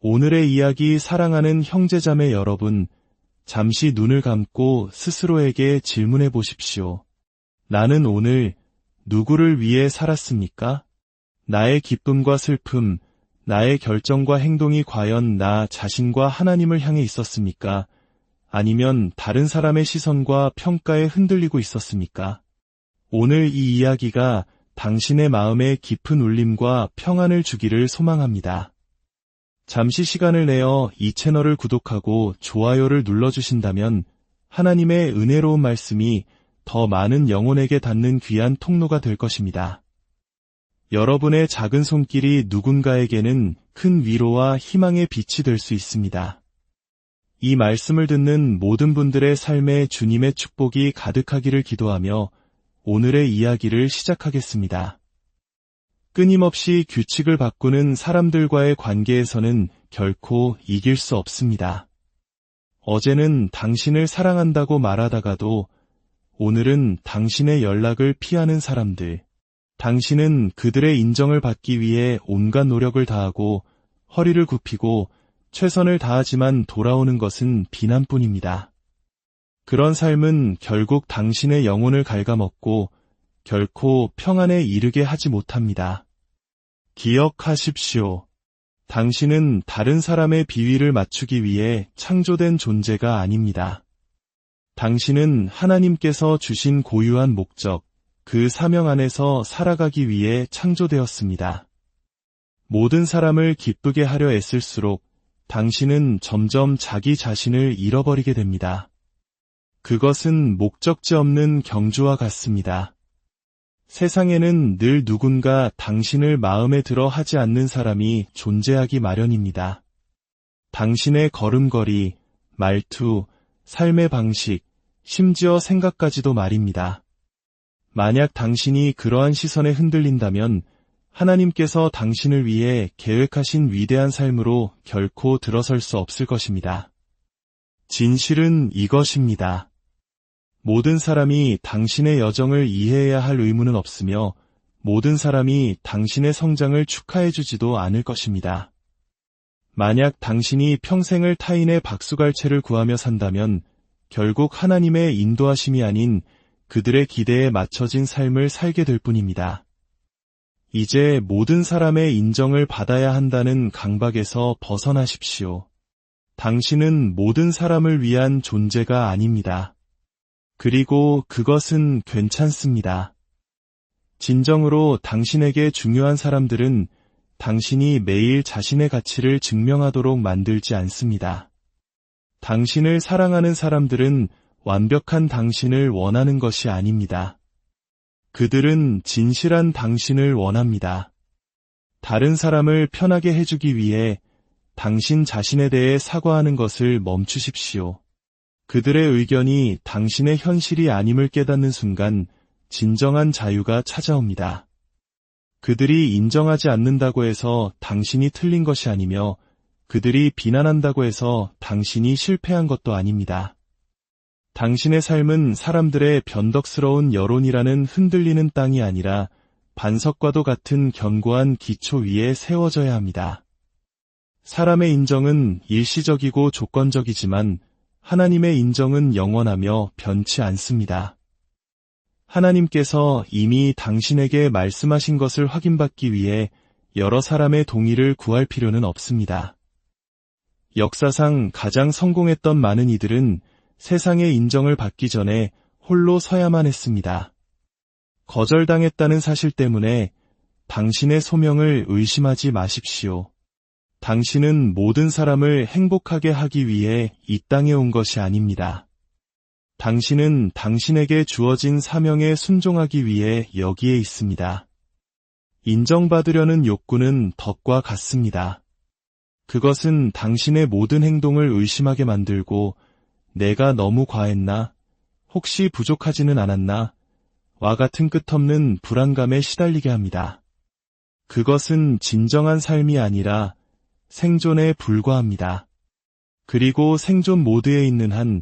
오늘의 이야기 사랑하는 형제자매 여러분, 잠시 눈을 감고 스스로에게 질문해 보십시오. 나는 오늘 누구를 위해 살았습니까? 나의 기쁨과 슬픔, 나의 결정과 행동이 과연 나 자신과 하나님을 향해 있었습니까? 아니면 다른 사람의 시선과 평가에 흔들리고 있었습니까? 오늘 이 이야기가 당신의 마음에 깊은 울림과 평안을 주기를 소망합니다. 잠시 시간을 내어 이 채널을 구독하고 좋아요를 눌러주신다면 하나님의 은혜로운 말씀이 더 많은 영혼에게 닿는 귀한 통로가 될 것입니다. 여러분의 작은 손길이 누군가에게는 큰 위로와 희망의 빛이 될 수 있습니다. 이 말씀을 듣는 모든 분들의 삶에 주님의 축복이 가득하기를 기도하며 오늘의 이야기를 시작하겠습니다. 끊임없이 규칙을 바꾸는 사람들과의 관계에서는 결코 이길 수 없습니다. 어제는 당신을 사랑한다고 말하다가도 오늘은 당신의 연락을 피하는 사람들, 당신은 그들의 인정을 받기 위해 온갖 노력을 다하고 허리를 굽히고 최선을 다하지만 돌아오는 것은 비난뿐입니다. 그런 삶은 결국 당신의 영혼을 갉아먹고 결코 평안에 이르게 하지 못합니다. 기억하십시오. 당신은 다른 사람의 비위를 맞추기 위해 창조된 존재가 아닙니다. 당신은 하나님께서 주신 고유한 목적, 그 사명 안에서 살아가기 위해 창조되었습니다. 모든 사람을 기쁘게 하려 애쓸수록 당신은 점점 자기 자신을 잃어버리게 됩니다. 그것은 목적지 없는 경주와 같습니다. 세상에는 늘 누군가 당신을 마음에 들어 하지 않는 사람이 존재하기 마련입니다. 당신의 걸음걸이, 말투, 삶의 방식, 심지어 생각까지도 말입니다. 만약 당신이 그러한 시선에 흔들린다면 하나님께서 당신을 위해 계획하신 위대한 삶으로 결코 들어설 수 없을 것입니다. 진실은 이것입니다. 모든 사람이 당신의 여정을 이해해야 할 의무는 없으며 모든 사람이 당신의 성장을 축하해주지도 않을 것입니다. 만약 당신이 평생을 타인의 박수갈채를 구하며 산다면 결국 하나님의 인도하심이 아닌 그들의 기대에 맞춰진 삶을 살게 될 뿐입니다. 이제 모든 사람의 인정을 받아야 한다는 강박에서 벗어나십시오. 당신은 모든 사람을 위한 존재가 아닙니다. 그리고 그것은 괜찮습니다. 진정으로 당신에게 중요한 사람들은 당신이 매일 자신의 가치를 증명하도록 만들지 않습니다. 당신을 사랑하는 사람들은 완벽한 당신을 원하는 것이 아닙니다. 그들은 진실한 당신을 원합니다. 다른 사람을 편하게 해주기 위해 당신 자신에 대해 사과하는 것을 멈추십시오. 그들의 의견이 당신의 현실이 아님을 깨닫는 순간 진정한 자유가 찾아옵니다. 그들이 인정하지 않는다고 해서 당신이 틀린 것이 아니며 그들이 비난한다고 해서 당신이 실패한 것도 아닙니다. 당신의 삶은 사람들의 변덕스러운 여론이라는 흔들리는 땅이 아니라 반석과도 같은 견고한 기초 위에 세워져야 합니다. 사람의 인정은 일시적이고 조건적이지만 하나님의 인정은 영원하며 변치 않습니다. 하나님께서 이미 당신에게 말씀하신 것을 확인받기 위해 여러 사람의 동의를 구할 필요는 없습니다. 역사상 가장 성공했던 많은 이들은 세상의 인정을 받기 전에 홀로 서야만 했습니다. 거절당했다는 사실 때문에 당신의 소명을 의심하지 마십시오. 당신은 모든 사람을 행복하게 하기 위해 이 땅에 온 것이 아닙니다. 당신은 당신에게 주어진 사명에 순종하기 위해 여기에 있습니다. 인정받으려는 욕구는 덫과 같습니다. 그것은 당신의 모든 행동을 의심하게 만들고 내가 너무 과했나? 혹시 부족하지는 않았나? 와 같은 끝없는 불안감에 시달리게 합니다. 그것은 진정한 삶이 아니라 생존에 불과합니다. 그리고 생존 모드에 있는 한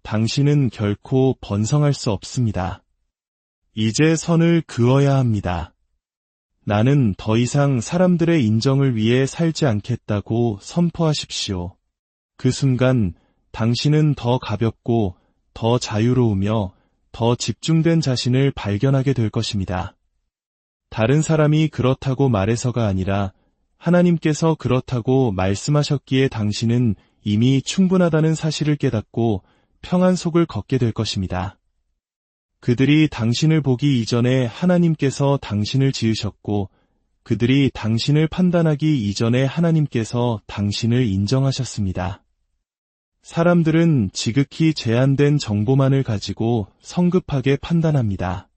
당신은 결코 번성할 수 없습니다. 이제 선을 그어야 합니다. 나는 더 이상 사람들의 인정을 위해 살지 않겠다고 선포하십시오. 그 순간 당신은 더 가볍고 더 자유로우며 더 집중된 자신을 발견하게 될 것입니다. 다른 사람이 그렇다고 말해서가 아니라 하나님께서 그렇다고 말씀하셨기에 당신은 이미 충분하다는 사실을 깨닫고 평안 속을 걷게 될 것입니다. 그들이 당신을 보기 이전에 하나님께서 당신을 지으셨고, 그들이 당신을 판단하기 이전에 하나님께서 당신을 인정하셨습니다. 사람들은 지극히 제한된 정보만을 가지고 성급하게 판단합니다.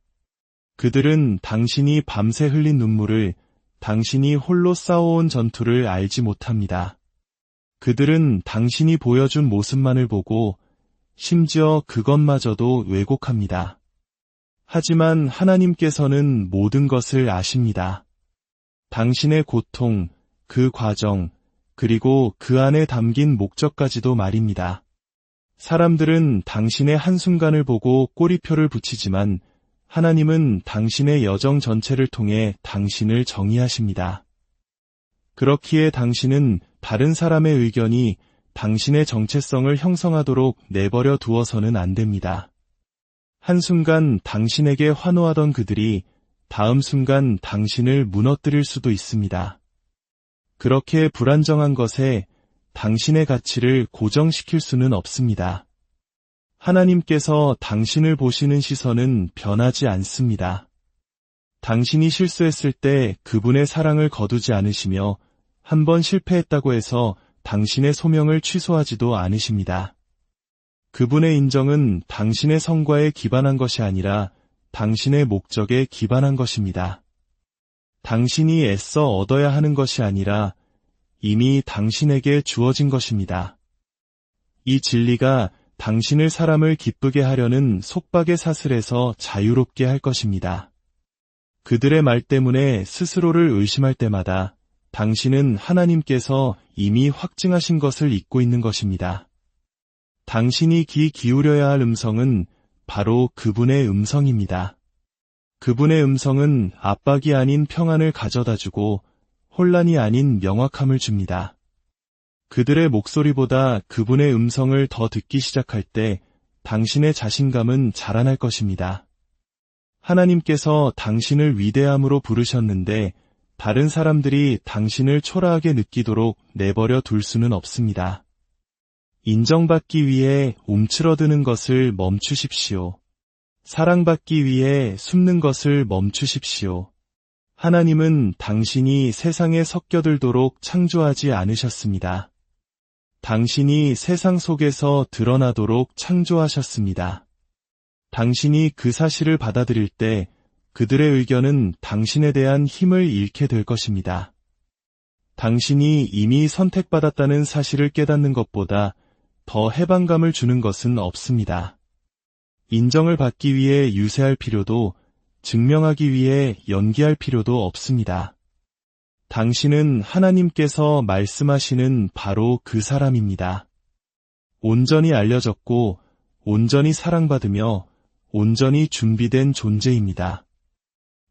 그들은 당신이 밤새 흘린 눈물을, 당신이 홀로 싸워온 전투를 알지 못합니다. 그들은 당신이 보여준 모습만을 보고 심지어 그것마저도 왜곡합니다. 하지만 하나님께서는 모든 것을 아십니다. 당신의 고통, 그 과정, 그리고 그 안에 담긴 목적까지도 말입니다. 사람들은 당신의 한순간을 보고 꼬리표를 붙이지만 하나님은 당신의 여정 전체를 통해 당신을 정의하십니다. 그렇기에 당신은 다른 사람의 의견이 당신의 정체성을 형성하도록 내버려 두어서는 안 됩니다. 한순간 당신에게 환호하던 그들이 다음 순간 당신을 무너뜨릴 수도 있습니다. 그렇게 불안정한 것에 당신의 가치를 고정시킬 수는 없습니다. 하나님께서 당신을 보시는 시선은 변하지 않습니다. 당신이 실수했을 때 그분의 사랑을 거두지 않으시며 한번 실패했다고 해서 당신의 소명을 취소하지도 않으십니다. 그분의 인정은 당신의 성과에 기반한 것이 아니라 당신의 목적에 기반한 것입니다. 당신이 애써 얻어야 하는 것이 아니라 이미 당신에게 주어진 것입니다. 이 진리가 당신을 사람을 기쁘게 하려는 속박의 사슬에서 자유롭게 할 것입니다. 그들의 말 때문에 스스로를 의심할 때마다 당신은 하나님께서 이미 확증하신 것을 잊고 있는 것입니다. 당신이 귀 기울여야 할 음성은 바로 그분의 음성입니다. 그분의 음성은 압박이 아닌 평안을 가져다주고 혼란이 아닌 명확함을 줍니다. 그들의 목소리보다 그분의 음성을 더 듣기 시작할 때 당신의 자신감은 자라날 것입니다. 하나님께서 당신을 위대함으로 부르셨는데 다른 사람들이 당신을 초라하게 느끼도록 내버려 둘 수는 없습니다. 인정받기 위해 움츠러드는 것을 멈추십시오. 사랑받기 위해 숨는 것을 멈추십시오. 하나님은 당신이 세상에 섞여들도록 창조하지 않으셨습니다. 당신이 세상 속에서 드러나도록 창조하셨습니다. 당신이 그 사실을 받아들일 때 그들의 의견은 당신에 대한 힘을 잃게 될 것입니다. 당신이 이미 선택받았다는 사실을 깨닫는 것보다 더 해방감을 주는 것은 없습니다. 인정을 받기 위해 유세할 필요도, 증명하기 위해 연기할 필요도 없습니다. 당신은 하나님께서 말씀하시는 바로 그 사람입니다. 온전히 알려졌고, 온전히 사랑받으며, 온전히 준비된 존재입니다.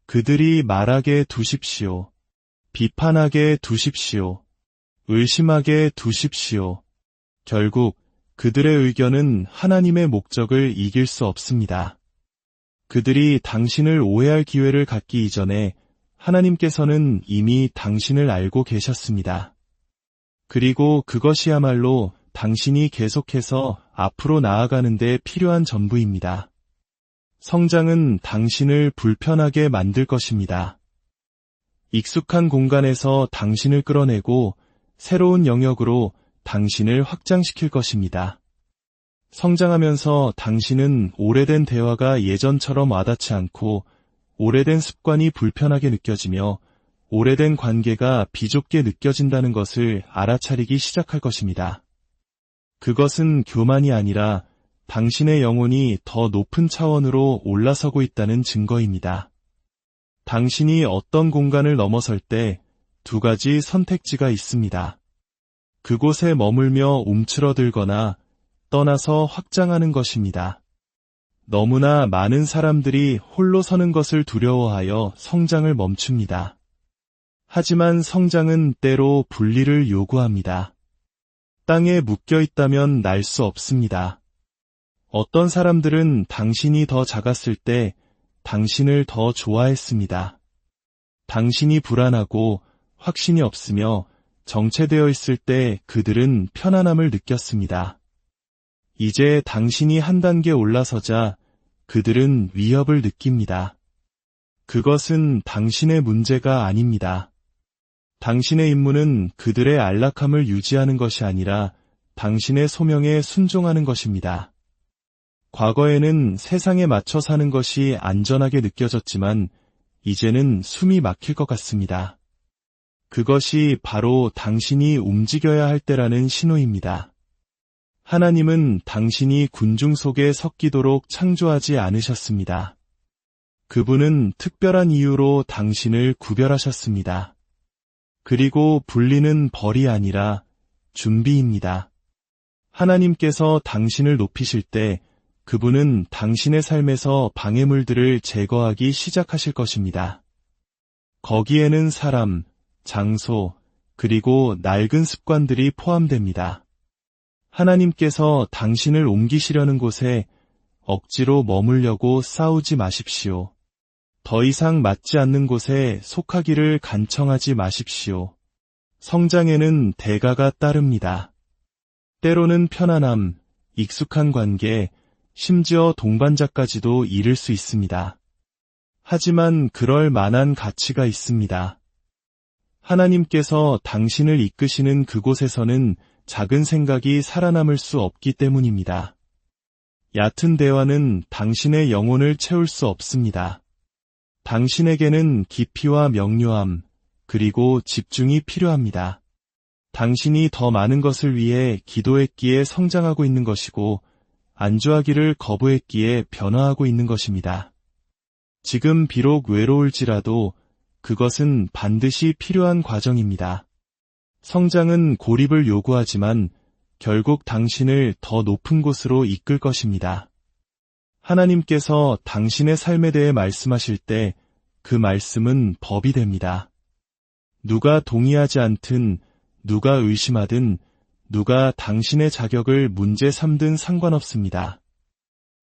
그들이 말하게 두십시오. 비판하게 두십시오. 의심하게 두십시오. 결국 그들의 의견은 하나님의 목적을 이길 수 없습니다. 그들이 당신을 오해할 기회를 갖기 이전에 하나님께서는 이미 당신을 알고 계셨습니다. 그리고 그것이야말로 당신이 계속해서 앞으로 나아가는 데 필요한 전부입니다. 성장은 당신을 불편하게 만들 것입니다. 익숙한 공간에서 당신을 끌어내고 새로운 영역으로 당신을 확장시킬 것입니다. 성장하면서 당신은 오래된 대화가 예전처럼 와닿지 않고 오래된 습관이 불편하게 느껴지며 오래된 관계가 비좁게 느껴진다는 것을 알아차리기 시작할 것입니다. 그것은 교만이 아니라 당신의 영혼이 더 높은 차원으로 올라서고 있다는 증거입니다. 당신이 어떤 공간을 넘어설 때 두 가지 선택지가 있습니다. 그곳에 머물며 움츠러들거나 떠나서 확장하는 것입니다. 너무나 많은 사람들이 홀로 서는 것을 두려워하여 성장을 멈춥니다. 하지만 성장은 때로 분리를 요구합니다. 땅에 묶여 있다면 날 수 없습니다. 어떤 사람들은 당신이 더 작았을 때 당신을 더 좋아했습니다. 당신이 불안하고 확신이 없으며 정체되어 있을 때 그들은 편안함을 느꼈습니다. 이제 당신이 한 단계 올라서자 그들은 위협을 느낍니다. 그것은 당신의 문제가 아닙니다. 당신의 임무는 그들의 안락함을 유지하는 것이 아니라 당신의 소명에 순종하는 것입니다. 과거에는 세상에 맞춰 사는 것이 안전하게 느껴졌지만 이제는 숨이 막힐 것 같습니다. 그것이 바로 당신이 움직여야 할 때라는 신호입니다. 하나님은 당신이 군중 속에 섞이도록 창조하지 않으셨습니다. 그분은 특별한 이유로 당신을 구별하셨습니다. 그리고 분리는 벌이 아니라 준비입니다. 하나님께서 당신을 높이실 때 그분은 당신의 삶에서 방해물들을 제거하기 시작하실 것입니다. 거기에는 사람, 장소, 그리고 낡은 습관들이 포함됩니다. 하나님께서 당신을 옮기시려는 곳에 억지로 머물려고 싸우지 마십시오. 더 이상 맞지 않는 곳에 속하기를 간청하지 마십시오. 성장에는 대가가 따릅니다. 때로는 편안함, 익숙한 관계, 심지어 동반자까지도 잃을 수 있습니다. 하지만 그럴 만한 가치가 있습니다. 하나님께서 당신을 이끄시는 그곳에서는 작은 생각이 살아남을 수 없기 때문입니다. 얕은 대화는 당신의 영혼을 채울 수 없습니다. 당신에게는 깊이와 명료함, 그리고 집중이 필요합니다. 당신이 더 많은 것을 위해 기도했기에 성장하고 있는 것이고 안주하기를 거부했기에 변화하고 있는 것입니다. 지금 비록 외로울지라도 그것은 반드시 필요한 과정입니다. 성장은 고립을 요구하지만 결국 당신을 더 높은 곳으로 이끌 것입니다. 하나님께서 당신의 삶에 대해 말씀하실 때 그 말씀은 법이 됩니다. 누가 동의하지 않든, 누가 의심하든, 누가 당신의 자격을 문제 삼든 상관없습니다.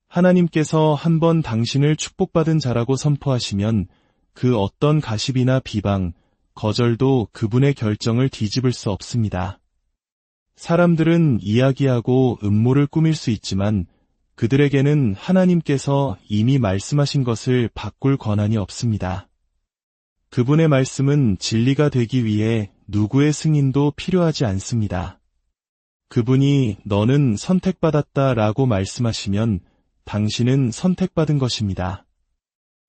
하나님께서 한번 당신을 축복받은 자라고 선포하시면 그 어떤 가십이나 비방, 거절도 그분의 결정을 뒤집을 수 없습니다. 사람들은 이야기하고 음모를 꾸밀 수 있지만 그들에게는 하나님께서 이미 말씀하신 것을 바꿀 권한이 없습니다. 그분의 말씀은 진리가 되기 위해 누구의 승인도 필요하지 않습니다. 그분이 너는 선택받았다 라고 말씀하시면 당신은 선택받은 것입니다.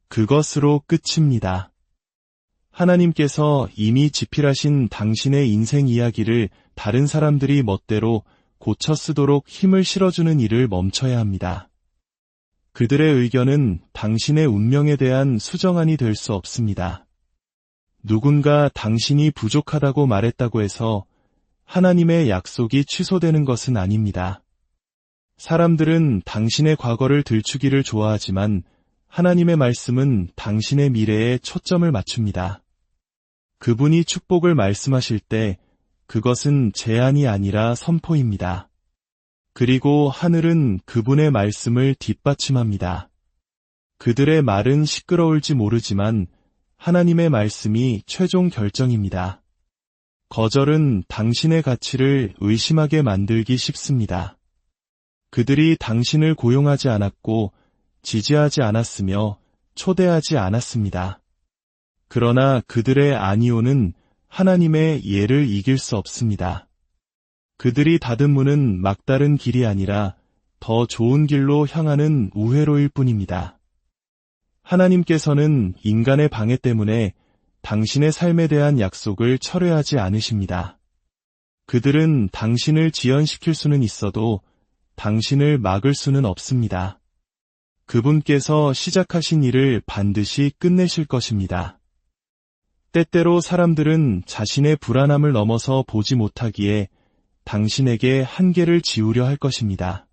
그것으로 끝입니다. 하나님께서 이미 지필하신 당신의 인생 이야기를 다른 사람들이 멋대로 고쳐 쓰도록 힘을 실어주는 일을 멈춰야 합니다. 그들의 의견은 당신의 운명에 대한 수정안이 될 수 없습니다. 누군가 당신이 부족하다고 말했다고 해서 하나님의 약속이 취소되는 것은 아닙니다. 사람들은 당신의 과거를 들추기를 좋아하지만 하나님의 말씀은 당신의 미래에 초점을 맞춥니다. 그분이 축복을 말씀하실 때 그것은 제안이 아니라 선포입니다. 그리고 하늘은 그분의 말씀을 뒷받침합니다. 그들의 말은 시끄러울지 모르지만 하나님의 말씀이 최종 결정입니다. 거절은 당신의 가치를 의심하게 만들기 쉽습니다. 그들이 당신을 고용하지 않았고 지지하지 않았으며 초대하지 않았습니다. 그러나 그들의 아니오는 하나님의 예를 이길 수 없습니다. 그들이 닫은 문은 막다른 길이 아니라 더 좋은 길로 향하는 우회로일 뿐입니다. 하나님께서는 인간의 방해 때문에 당신의 삶에 대한 약속을 철회하지 않으십니다. 그들은 당신을 지연시킬 수는 있어도 당신을 막을 수는 없습니다. 그분께서 시작하신 일을 반드시 끝내실 것입니다. 때때로 사람들은 자신의 불안함을 넘어서 보지 못하기에 당신에게 한계를 지우려 할 것입니다.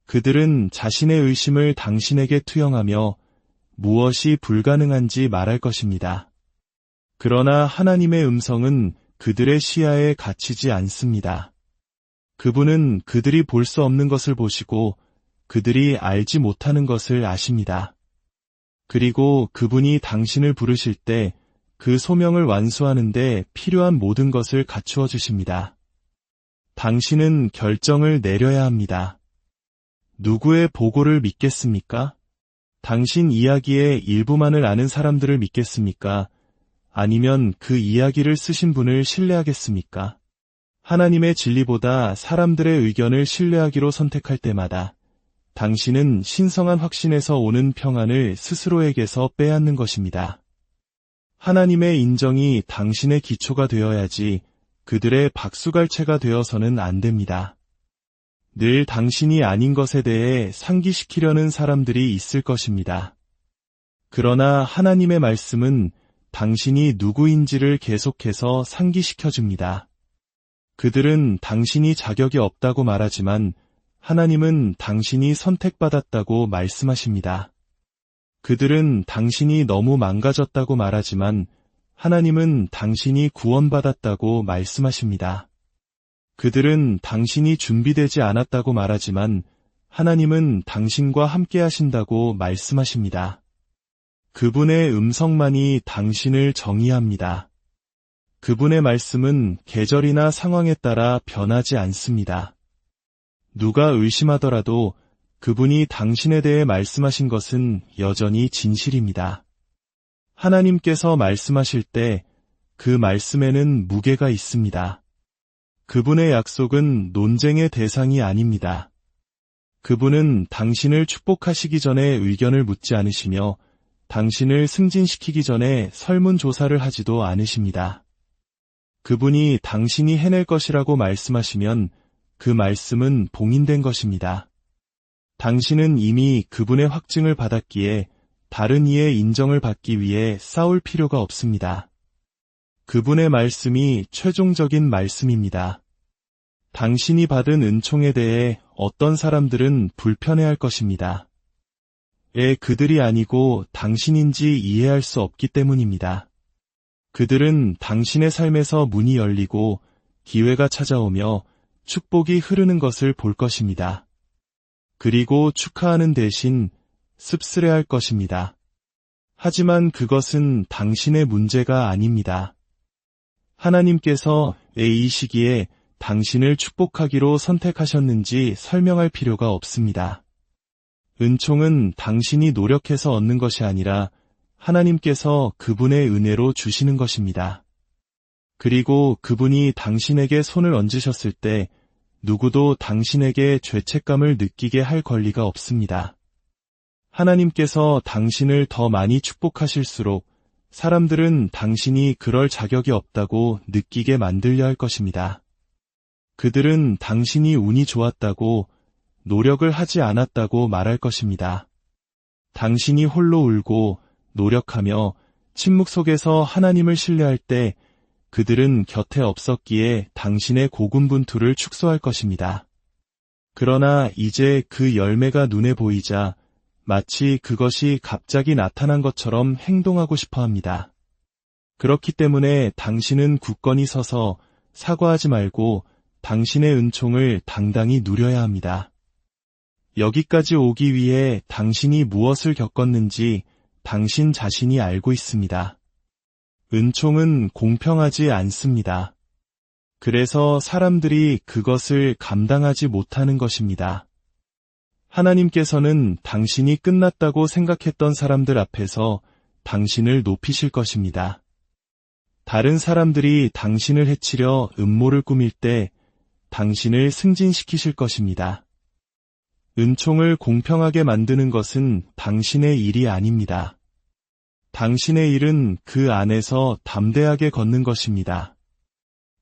그들은 자신의 의심을 당신에게 투영하며 무엇이 불가능한지 말할 것입니다. 그러나 하나님의 음성은 그들의 시야에 갇히지 않습니다. 그분은 그들이 볼 수 없는 것을 보시고 그들이 알지 못하는 것을 아십니다. 그리고 그분이 당신을 부르실 때 그 소명을 완수하는 데 필요한 모든 것을 갖추어 주십니다. 당신은 결정을 내려야 합니다. 누구의 보고를 믿겠습니까? 당신 이야기의 일부만을 아는 사람들을 믿겠습니까? 아니면 그 이야기를 쓰신 분을 신뢰하겠습니까? 하나님의 진리보다 사람들의 의견을 신뢰하기로 선택할 때마다 당신은 신성한 확신에서 오는 평안을 스스로에게서 빼앗는 것입니다. 하나님의 인정이 당신의 기초가 되어야지 그들의 박수갈채가 되어서는 안 됩니다. 늘 당신이 아닌 것에 대해 상기시키려는 사람들이 있을 것입니다. 그러나 하나님의 말씀은 당신이 누구인지를 계속해서 상기시켜줍니다. 그들은 당신이 자격이 없다고 말하지만 하나님은 당신이 선택받았다고 말씀하십니다. 그들은 당신이 너무 망가졌다고 말하지만 하나님은 당신이 구원받았다고 말씀하십니다. 그들은 당신이 준비되지 않았다고 말하지만 하나님은 당신과 함께 하신다고 말씀하십니다. 그분의 음성만이 당신을 정의합니다. 그분의 말씀은 계절이나 상황에 따라 변하지 않습니다. 누가 의심하더라도 그분이 당신에 대해 말씀하신 것은 여전히 진실입니다. 하나님께서 말씀하실 때 그 말씀에는 무게가 있습니다. 그분의 약속은 논쟁의 대상이 아닙니다. 그분은 당신을 축복하시기 전에 의견을 묻지 않으시며 당신을 승진시키기 전에 설문조사를 하지도 않으십니다. 그분이 당신이 해낼 것이라고 말씀하시면 그 말씀은 봉인된 것입니다. 당신은 이미 그분의 확증을 받았기에 다른 이의 인정을 받기 위해 싸울 필요가 없습니다. 그분의 말씀이 최종적인 말씀입니다. 당신이 받은 은총에 대해 어떤 사람들은 불편해할 것입니다. 그들이 아니고 당신인지 이해할 수 없기 때문입니다. 그들은 당신의 삶에서 문이 열리고 기회가 찾아오며 축복이 흐르는 것을 볼 것입니다. 그리고 축하하는 대신 씁쓸해할 것입니다. 하지만 그것은 당신의 문제가 아닙니다. 하나님께서 왜 이 시기에 당신을 축복하기로 선택하셨는지 설명할 필요가 없습니다. 은총은 당신이 노력해서 얻는 것이 아니라 하나님께서 그분의 은혜로 주시는 것입니다. 그리고 그분이 당신에게 손을 얹으셨을 때 누구도 당신에게 죄책감을 느끼게 할 권리가 없습니다. 하나님께서 당신을 더 많이 축복하실수록 사람들은 당신이 그럴 자격이 없다고 느끼게 만들려 할 것입니다. 그들은 당신이 운이 좋았다고 노력을 하지 않았다고 말할 것입니다. 당신이 홀로 울고 노력하며 침묵 속에서 하나님을 신뢰할 때 그들은 곁에 없었기에 당신의 고군분투를 축소할 것입니다. 그러나 이제 그 열매가 눈에 보이자 마치 그것이 갑자기 나타난 것처럼 행동하고 싶어 합니다. 그렇기 때문에 당신은 굳건히 서서 사과하지 말고 당신의 은총을 당당히 누려야 합니다. 여기까지 오기 위해 당신이 무엇을 겪었는지 당신 자신이 알고 있습니다. 은총은 공평하지 않습니다. 그래서 사람들이 그것을 감당하지 못하는 것입니다. 하나님께서는 당신이 끝났다고 생각했던 사람들 앞에서 당신을 높이실 것입니다. 다른 사람들이 당신을 해치려 음모를 꾸밀 때 당신을 승진시키실 것입니다. 은총을 공평하게 만드는 것은 당신의 일이 아닙니다. 당신의 일은 그 안에서 담대하게 걷는 것입니다.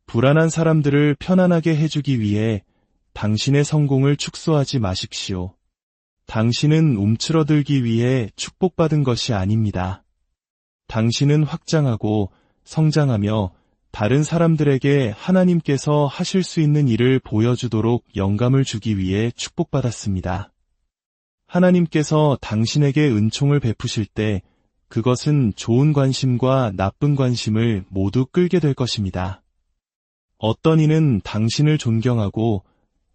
불안한 사람들을 편안하게 해주기 위해 당신의 성공을 축소하지 마십시오. 당신은 움츠러들기 위해 축복받은 것이 아닙니다. 당신은 확장하고 성장하며 다른 사람들에게 하나님께서 하실 수 있는 일을 보여주도록 영감을 주기 위해 축복받았습니다. 하나님께서 당신에게 은총을 베푸실 때 그것은 좋은 관심과 나쁜 관심을 모두 끌게 될 것입니다. 어떤 이는 당신을 존경하고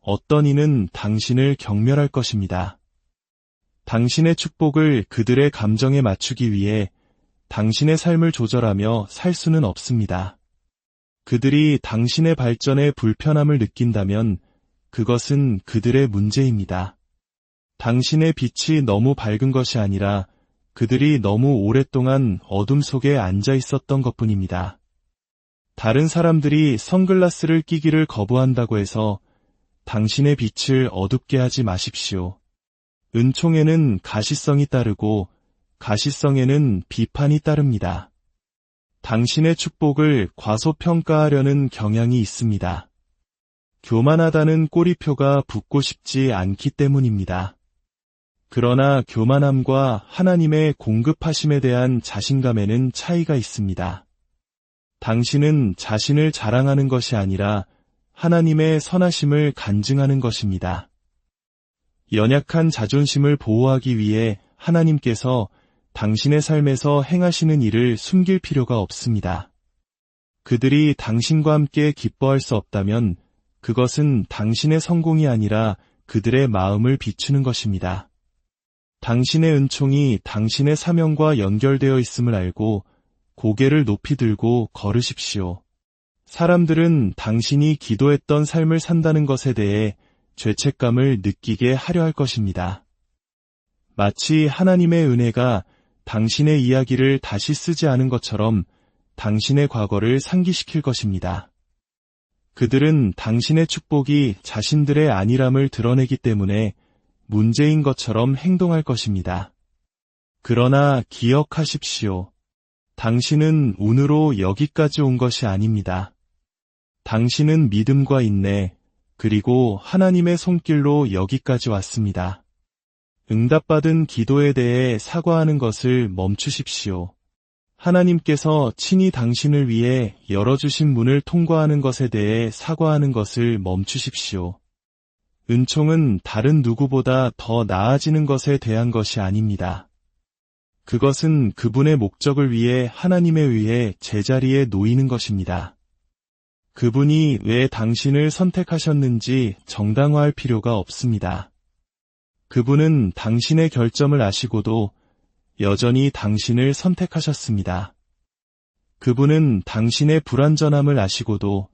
어떤 이는 당신을 경멸할 것입니다. 당신의 축복을 그들의 감정에 맞추기 위해 당신의 삶을 조절하며 살 수는 없습니다. 그들이 당신의 발전에 불편함을 느낀다면 그것은 그들의 문제입니다. 당신의 빛이 너무 밝은 것이 아니라 그들이 너무 오랫동안 어둠 속에 앉아 있었던 것뿐입니다. 다른 사람들이 선글라스를 끼기를 거부한다고 해서 당신의 빛을 어둡게 하지 마십시오. 은총에는 가시성이 따르고 가시성에는 비판이 따릅니다. 당신의 축복을 과소평가하려는 경향이 있습니다. 교만하다는 꼬리표가 붙고 싶지 않기 때문입니다. 그러나 교만함과 하나님의 공급하심에 대한 자신감에는 차이가 있습니다. 당신은 자신을 자랑하는 것이 아니라 하나님의 선하심을 간증하는 것입니다. 연약한 자존심을 보호하기 위해 하나님께서 당신의 삶에서 행하시는 일을 숨길 필요가 없습니다. 그들이 당신과 함께 기뻐할 수 없다면 그것은 당신의 성공이 아니라 그들의 마음을 비추는 것입니다. 당신의 은총이 당신의 사명과 연결되어 있음을 알고 고개를 높이 들고 걸으십시오. 사람들은 당신이 기도했던 삶을 산다는 것에 대해 죄책감을 느끼게 하려 할 것입니다. 마치 하나님의 은혜가 당신의 이야기를 다시 쓰지 않은 것처럼 당신의 과거를 상기시킬 것입니다. 그들은 당신의 축복이 자신들의 안일함을 드러내기 때문에 문제인 것처럼 행동할 것입니다. 그러나 기억하십시오. 당신은 운으로 여기까지 온 것이 아닙니다. 당신은 믿음과 인내, 그리고 하나님의 손길로 여기까지 왔습니다. 응답받은 기도에 대해 사과하는 것을 멈추십시오. 하나님께서 친히 당신을 위해 열어주신 문을 통과하는 것에 대해 사과하는 것을 멈추십시오. 은총은 다른 누구보다 더 나아지는 것에 대한 것이 아닙니다. 그것은 그분의 목적을 위해 하나님에 의해 제자리에 놓이는 것입니다. 그분이 왜 당신을 선택하셨는지 정당화할 필요가 없습니다. 그분은 당신의 결점을 아시고도 여전히 당신을 선택하셨습니다. 그분은 당신의 불완전함을 아시고도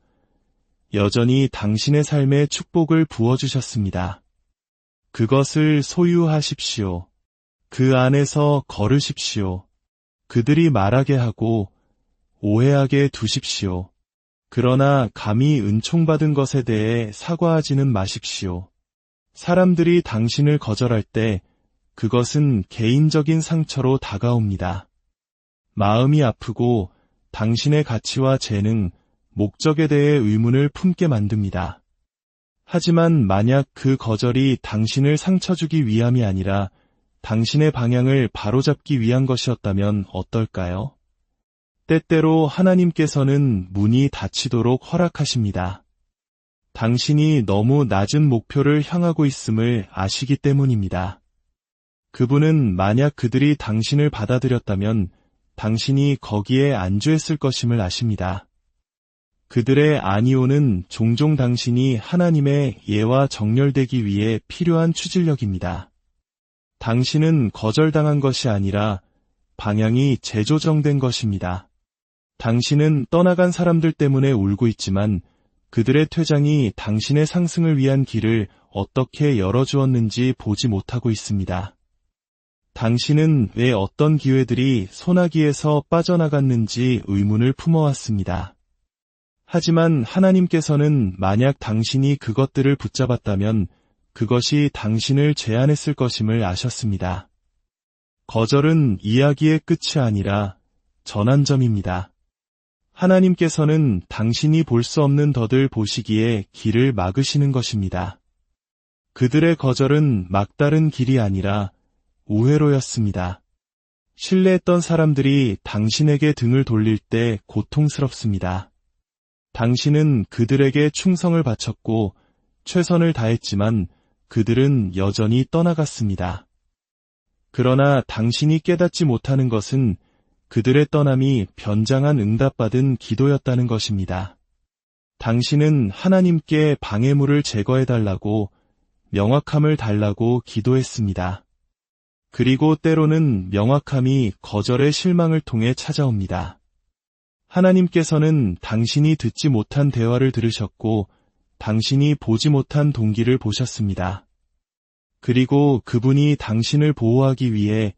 여전히 당신의 삶에 축복을 부어주셨습니다. 그것을 소유하십시오. 그 안에서 걸으십시오. 그들이 말하게 하고 오해하게 두십시오. 그러나 감히 은총받은 것에 대해 사과하지는 마십시오. 사람들이 당신을 거절할 때 그것은 개인적인 상처로 다가옵니다. 마음이 아프고 당신의 가치와 재능, 목적에 대해 의문을 품게 만듭니다. 하지만 만약 그 거절이 당신을 상처 주기 위함이 아니라 당신의 방향을 바로잡기 위한 것이었다면 어떨까요? 때때로 하나님께서는 문이 닫히도록 허락하십니다. 당신이 너무 낮은 목표를 향하고 있음을 아시기 때문입니다. 그분은 만약 그들이 당신을 받아들였다면 당신이 거기에 안주했을 것임을 아십니다. 그들의 아니오는 종종 당신이 하나님의 예와 정렬되기 위해 필요한 추진력입니다. 당신은 거절당한 것이 아니라 방향이 재조정된 것입니다. 당신은 떠나간 사람들 때문에 울고 있지만 그들의 퇴장이 당신의 상승을 위한 길을 어떻게 열어주었는지 보지 못하고 있습니다. 당신은 왜 어떤 기회들이 소나기에서 빠져나갔는지 의문을 품어왔습니다. 하지만 하나님께서는 만약 당신이 그것들을 붙잡았다면 그것이 당신을 제한했을 것임을 아셨습니다. 거절은 이야기의 끝이 아니라 전환점입니다. 하나님께서는 당신이 볼 수 없는 덫을 보시기에 길을 막으시는 것입니다. 그들의 거절은 막다른 길이 아니라 우회로였습니다. 신뢰했던 사람들이 당신에게 등을 돌릴 때 고통스럽습니다. 당신은 그들에게 충성을 바쳤고 최선을 다했지만 그들은 여전히 떠나갔습니다. 그러나 당신이 깨닫지 못하는 것은 그들의 떠남이 변장한 응답받은 기도였다는 것입니다. 당신은 하나님께 방해물을 제거해달라고, 명확함을 달라고 기도했습니다. 그리고 때로는 명확함이 거절의 실망을 통해 찾아옵니다. 하나님께서는 당신이 듣지 못한 대화를 들으셨고, 당신이 보지 못한 동기를 보셨습니다. 그리고 그분이 당신을 보호하기 위해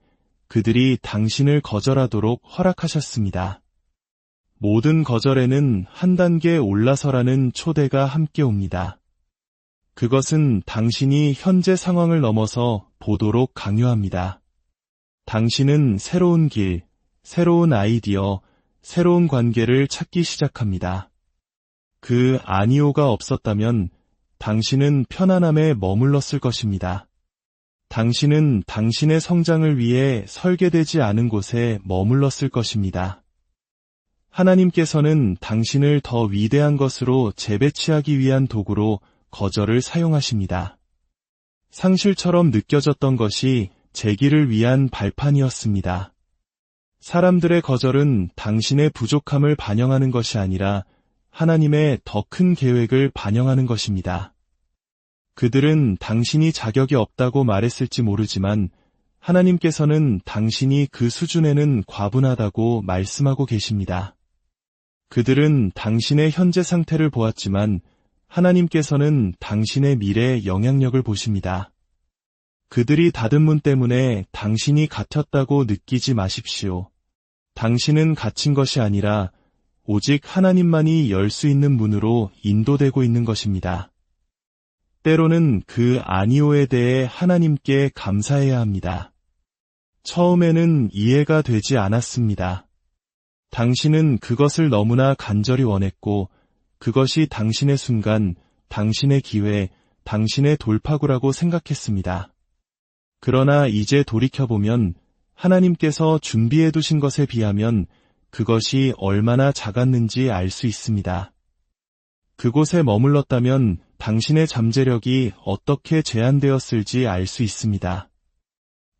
그들이 당신을 거절하도록 허락하셨습니다. 모든 거절에는 한 단계 올라서라는 초대가 함께 옵니다. 그것은 당신이 현재 상황을 넘어서 보도록 강요합니다. 당신은 새로운 길, 새로운 아이디어, 새로운 관계를 찾기 시작합니다. 그 아니오가 없었다면 당신은 편안함에 머물렀을 것입니다. 당신은 당신의 성장을 위해 설계되지 않은 곳에 머물렀을 것입니다. 하나님께서는 당신을 더 위대한 것으로 재배치하기 위한 도구로 거절을 사용하십니다. 상실처럼 느껴졌던 것이 재기를 위한 발판이었습니다. 사람들의 거절은 당신의 부족함을 반영하는 것이 아니라 하나님의 더 큰 계획을 반영하는 것입니다. 그들은 당신이 자격이 없다고 말했을지 모르지만 하나님께서는 당신이 그 수준에는 과분하다고 말씀하고 계십니다. 그들은 당신의 현재 상태를 보았지만 하나님께서는 당신의 미래의 영향력을 보십니다. 그들이 닫은 문 때문에 당신이 갇혔다고 느끼지 마십시오. 당신은 갇힌 것이 아니라 오직 하나님만이 열 수 있는 문으로 인도되고 있는 것입니다. 때로는 그 아니오에 대해 하나님께 감사해야 합니다. 처음에는 이해가 되지 않았습니다. 당신은 그것을 너무나 간절히 원했고 그것이 당신의 순간, 당신의 기회, 당신의 돌파구라고 생각했습니다. 그러나 이제 돌이켜보면 하나님께서 준비해 두신 것에 비하면 그것이 얼마나 작았는지 알 수 있습니다. 그곳에 머물렀다면 당신의 잠재력이 어떻게 제한되었을지 알 수 있습니다.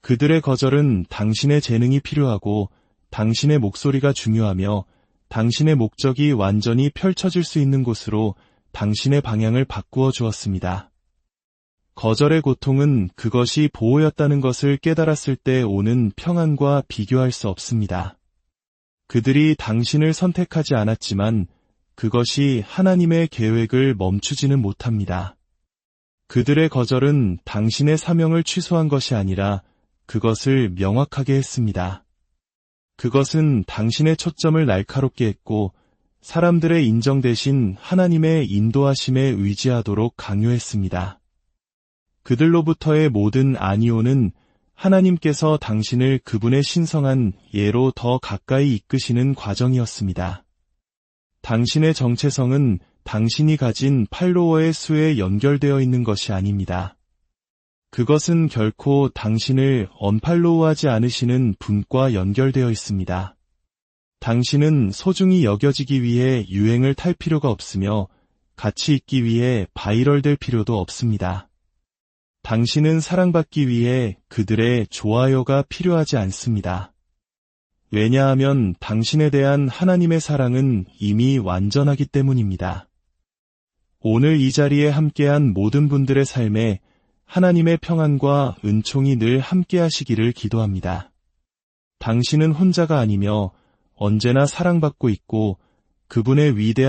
그들의 거절은 당신의 재능이 필요하고 당신의 목소리가 중요하며 당신의 목적이 완전히 펼쳐질 수 있는 곳으로 당신의 방향을 바꾸어 주었습니다. 거절의 고통은 그것이 보호였다는 것을 깨달았을 때 오는 평안과 비교할 수 없습니다. 그들이 당신을 선택하지 않았지만 그것이 하나님의 계획을 멈추지는 못합니다. 그들의 거절은 당신의 사명을 취소한 것이 아니라 그것을 명확하게 했습니다. 그것은 당신의 초점을 날카롭게 했고 사람들의 인정 대신 하나님의 인도하심에 의지하도록 강요했습니다. 그들로부터의 모든 아니오는 하나님께서 당신을 그분의 신성한 예로 더 가까이 이끄시는 과정이었습니다. 당신의 정체성은 당신이 가진 팔로워의 수에 연결되어 있는 것이 아닙니다. 그것은 결코 당신을 언팔로우하지 않으시는 분과 연결되어 있습니다. 당신은 소중히 여겨지기 위해 유행을 탈 필요가 없으며 가치 있기 위해 바이럴될 필요도 없습니다. 당신은 사랑받기 위해 그들의 좋아요가 필요하지 않습니다. 왜냐하면 당신에 대한 하나님의 사랑은 이미 완전하기 때문입니다. 오늘 이 자리에 함께한 모든 분들의 삶에 하나님의 평안과 은총이 늘 함께하시기를 기도합니다. 당신은 혼자가 아니며 언제나 사랑받고 있고 그분의 위대한